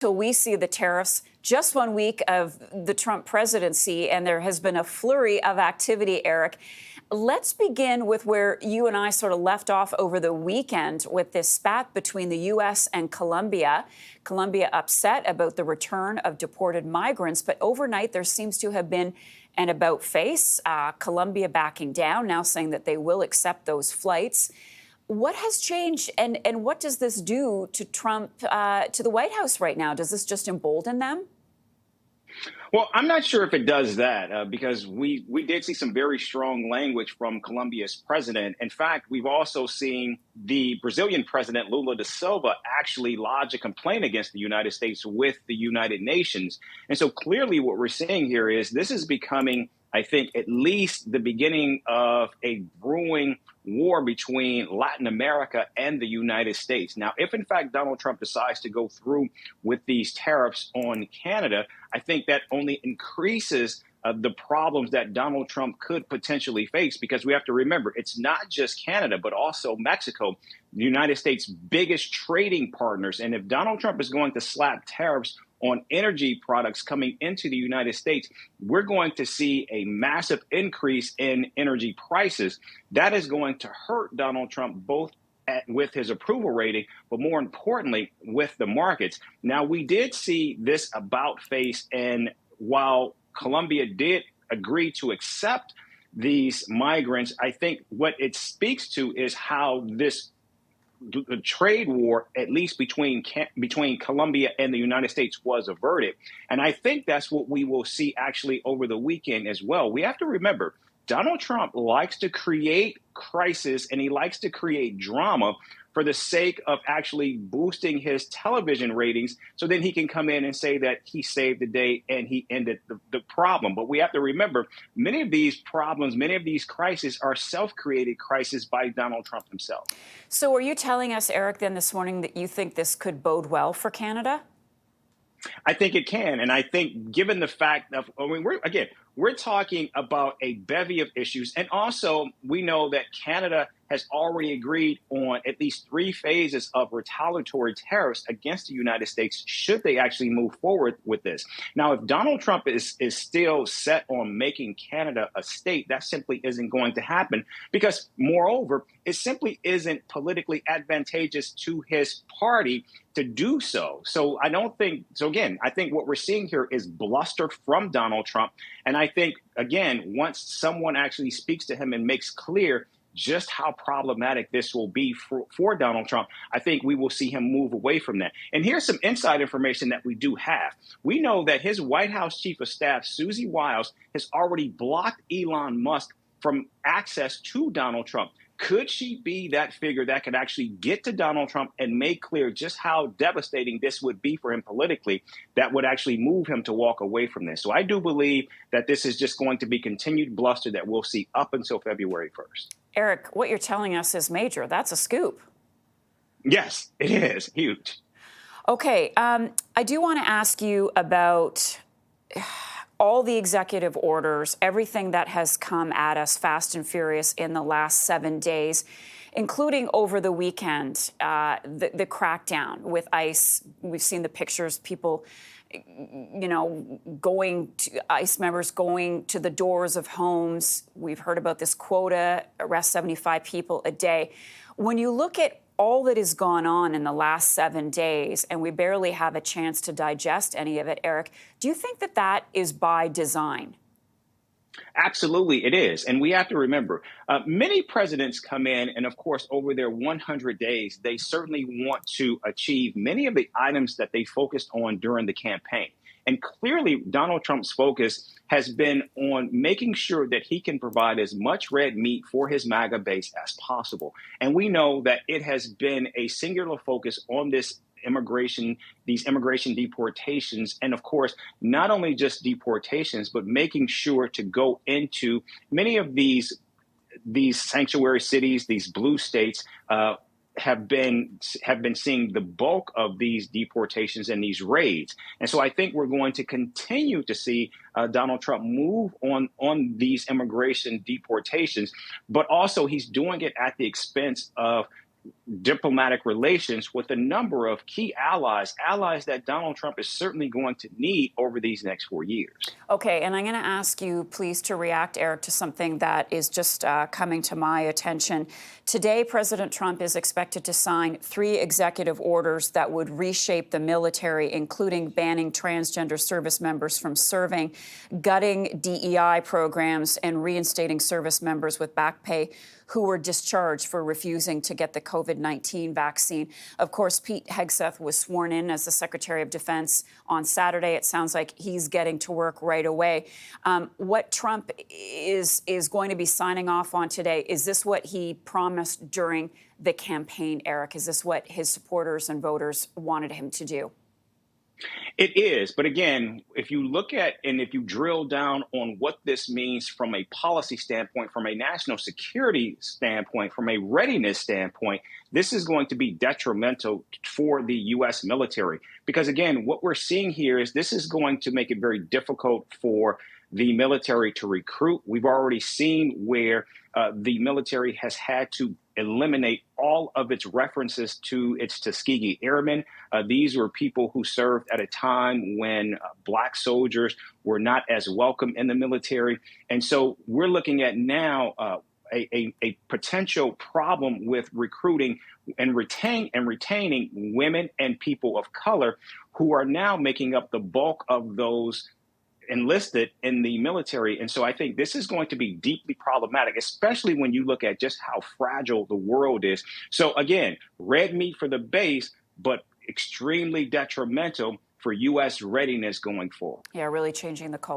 till we see the tariffs. Just 1 week of the Trump presidency, and there has been a flurry of activity, Eric. Let's begin with where you and I sort of left off over the weekend with this spat between the U.S. and Colombia. Colombia upset about the return of deported migrants, but overnight there seems to have been an about-face. Colombia backing down, now saying that they will accept those flights. What has changed, and what does this do to Trump, to the White House right now? Does this just embolden them? Well, I'm not sure if it does that because we did see some very strong language from Colombia's president. In fact, we've also seen the Brazilian president, Lula da Silva, actually lodge a complaint against the United States with the United Nations. And so clearly what we're seeing here is this is becoming, I think, at least the beginning of a brewing war between Latin America and the United States. Now, if in fact Donald Trump decides to go through with these tariffs on Canada, I think that only increases the problems that Donald Trump could potentially face, because we have to remember it's not just Canada, but also Mexico, the United States' biggest trading partners. And if Donald Trump is going to slap tariffs on energy products coming into the United States, we're going to see a massive increase in energy prices. That is going to hurt Donald Trump both with his approval rating, but more importantly, with the markets. Now, we did see this about face, and while Colombia did agree to accept these migrants, I think what it speaks to is how this trade war, at least between Colombia and the United States, was averted. And I think that's what we will see actually over the weekend as well. We have to remember, Donald Trump likes to create crisis and he likes to create drama for the sake of actually boosting his television ratings, so then he can come in and say that he saved the day and he ended the problem. But we have to remember, many of these problems, many of these crises are self-created crises by Donald Trump himself. So are you telling us, Eric, then this morning that you think this could bode well for Canada? I think it can. And I think given the fact of, we're talking about a bevy of issues. And also, we know that Canada has already agreed on at least 3 phases of retaliatory tariffs against the United States should they actually move forward with this. Now, if Donald Trump is still set on making Canada a state, that simply isn't going to happen because, moreover, it simply isn't politically advantageous to his party to do so. So I don't think so. Again, I think what we're seeing here is bluster from Donald Trump. And I think, again, once someone actually speaks to him and makes clear just how problematic this will be for Donald Trump, I think we will see him move away from that. And here's some inside information that we do have. We know that his White House chief of staff, Susie Wiles, has already blocked Elon Musk from access to Donald Trump. Could she be that figure that could actually get to Donald Trump and make clear just how devastating this would be for him politically, that would actually move him to walk away from this? So I do believe that this is just going to be continued bluster that we'll see up until February 1st. Eric, what you're telling us is major. That's a scoop. Yes, it is huge. Okay, I do want to ask you about all the executive orders, everything that has come at us fast and furious in the last 7 days, including over the weekend, the crackdown with ICE. We've seen the pictures, people, ICE members going to the doors of homes. We've heard about this quota, arrest 75 people a day. When you look at all that has gone on in the last 7 days, and we barely have a chance to digest any of it, Eric, do you think that that is by design? Absolutely, it is. And we have to remember, many presidents come in, and of course, over their 100 days, they certainly want to achieve many of the items that they focused on during the campaign. And clearly, Donald Trump's focus has been on making sure that he can provide as much red meat for his MAGA base as possible. And we know that it has been a singular focus on these immigration deportations. And of course, not only just deportations, but making sure to go into many of these sanctuary cities, these blue states, have been seeing the bulk of these deportations and these raids. And so I think we're going to continue to see Donald Trump move on these immigration deportations, but also he's doing it at the expense of diplomatic relations with a number of key allies that Donald Trump is certainly going to need over these next 4 years. Okay, and I'm going to ask you, please, to react, Eric, to something that is just coming to my attention. Today, President Trump is expected to sign 3 executive orders that would reshape the military, including banning transgender service members from serving, gutting DEI programs, and reinstating service members with back pay who were discharged for refusing to get the COVID-19 vaccine. Of course, Pete Hegseth was sworn in as the Secretary of Defense on Saturday. It sounds like he's getting to work right away. What Trump is going to be signing off on today, is this what he promised during the campaign, Eric? Is this what his supporters and voters wanted him to do? It is. But again, if you look at and if you drill down on what this means from a policy standpoint, from a national security standpoint, from a readiness standpoint, this is going to be detrimental for the U.S. military. Because again, what we're seeing here is this is going to make it very difficult for the military to recruit. We've already seen where the military has had to eliminate all of its references to its Tuskegee Airmen. These were people who served at a time when Black soldiers were not as welcome in the military. And so we're looking at now a potential problem with recruiting and retaining women and people of color who are now making up the bulk of those enlisted in the military. And so I think this is going to be deeply problematic, especially when you look at just how fragile the world is. So again, red meat for the base, but extremely detrimental for U.S. readiness going forward. Yeah, really changing the culture.